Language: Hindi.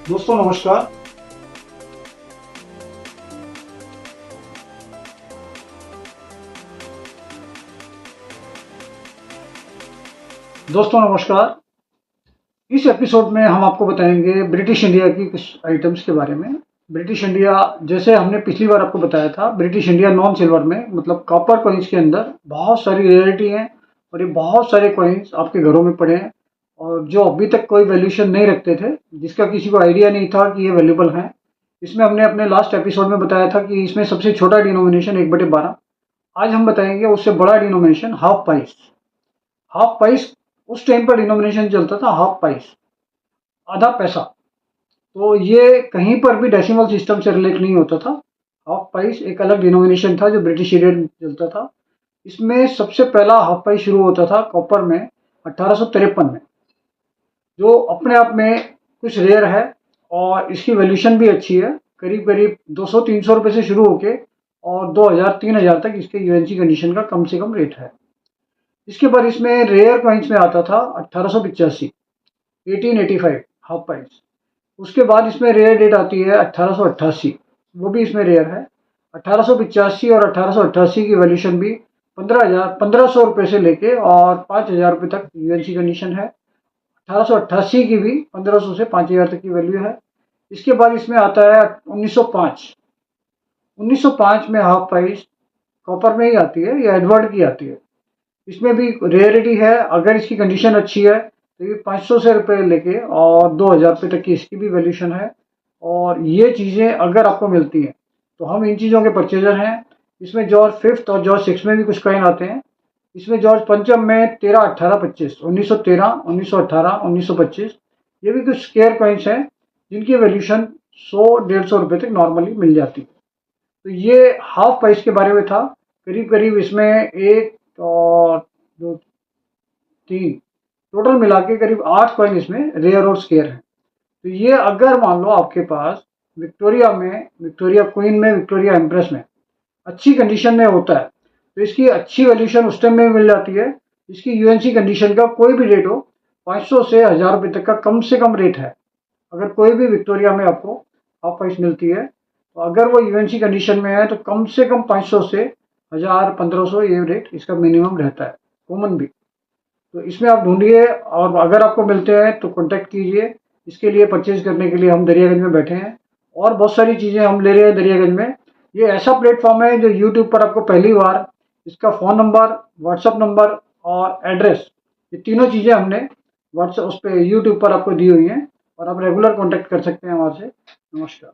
दोस्तों नमस्कार। दोस्तों नमस्कार। इस एपिसोड में हम आपको बताएंगे ब्रिटिश इंडिया की कुछ आइटम्स के बारे में। ब्रिटिश इंडिया, जैसे हमने पिछली बार आपको बताया था, ब्रिटिश इंडिया नॉन सिल्वर में मतलब कॉपर कॉइन्स के अंदर बहुत सारी रेयरिटी हैं और ये बहुत सारे कॉइन्स आपके घरों में पड़े हैं और जो अभी तक कोई वैल्यूएशन नहीं रखते थे, जिसका किसी को आइडिया नहीं था कि ये वैल्यूबल हैं। इसमें हमने अपने लास्ट एपिसोड में बताया था कि इसमें सबसे छोटा डिनोमिनेशन 1/12। आज हम बताएंगे उससे बड़ा denomination half price. Half price उस टाइम पर डिनोमिनेशन चलता था, हाफ पाइस, आधा पैसा। तो ये कहीं पर भी डेसिमल सिस्टम से रिलेट नहीं होता था। हाफ पाइस एक अलग डिनोमिनेशन था जो ब्रिटिश इंडियन में चलता था। इसमें सबसे पहला हाफ पाइस शुरू होता था कॉपर में 1853 में, जो अपने आप में कुछ रेयर है और इसकी वैल्यूशन भी अच्छी है। करीब करीब 200-300 रुपए से शुरू होके और 2000-3000 तक इसके यूएनसी कंडीशन का कम से कम रेट है। इसके बाद इसमें रेयर कॉइन्स में आता था 1885, 1885 हाफ पाइस। उसके बाद इसमें रेयर डेट आती है 1888, वो भी इसमें रेयर है। 1885 और 1888 की वैल्यूशन भी 1500 रुपये से लेके और 5000 रुपये तक यूएनसी कंडीशन है। 1888 की भी 1500 से 5000 तक की वैल्यू है। इसके बाद इसमें आता है 1905। 1905 में हाफ प्राइस कॉपर में ही आती है, ये एडवर्ड की आती है। इसमें भी रेयरिटी है। अगर इसकी कंडीशन अच्छी है तो ये 500 से रुपये लेके और 2000 रुपये तक की इसकी भी वैल्यूशन है। और ये चीज़ें अगर आपको मिलती हैं तो हम इन चीज़ों के परचेजर हैं। इसमें जॉर्ज फिफ्थ और जॉर्ज सिक्स में भी कुछ कॉइन आते हैं। इसमें जॉर्ज पंचम में 13, 18, 25, 1913, 1918, 1925, ये भी कुछ स्केयर कॉइन्स हैं जिनकी वैल्यूशन 100-150 रुपये तक नॉर्मली मिल जाती है। तो ये हाफ प्राइस के बारे में था। करीब करीब इसमें एक और दो, तीन, टोटल मिला के करीब 8 कॉइन इसमें रेयर और स्केयर है। तो ये अगर मान लो आपके पास विक्टोरिया में, विक्टोरिया क्वीन में, विक्टोरिया एम्प्रेस में अच्छी कंडीशन में होता है तो इसकी अच्छी वैल्यूशन उस टाइम में मिल जाती है। इसकी यूएनसी कंडीशन का कोई भी रेट हो, 500 से 1000 रुपये तक का कम से कम रेट है। अगर कोई भी विक्टोरिया में आपको हाफ प्राइस मिलती है तो अगर वो यूएनसी कंडीशन में है तो कम से कम 500 से 1000, 1500 ये रेट इसका मिनिमम रहता है, कॉमन भी। तो इसमें आप ढूंढिए और अगर आपको मिलते हैं तो कांटेक्ट कीजिए। इसके लिए परचेज करने के लिए हम दरियागंज में बैठे हैं और बहुत सारी चीज़ें हम ले रहे हैं दरियागंज में। ये ऐसा प्लेटफॉर्म है जो यूट्यूब पर आपको पहली बार इसका फ़ोन नंबर, व्हाट्सअप नंबर और एड्रेस, ये तीनों चीज़ें हमने व्हाट्सअप उस पर यूट्यूब पर आपको दी हुई हैं और आप रेगुलर कॉन्टैक्ट कर सकते हैं हमारे से। नमस्कार।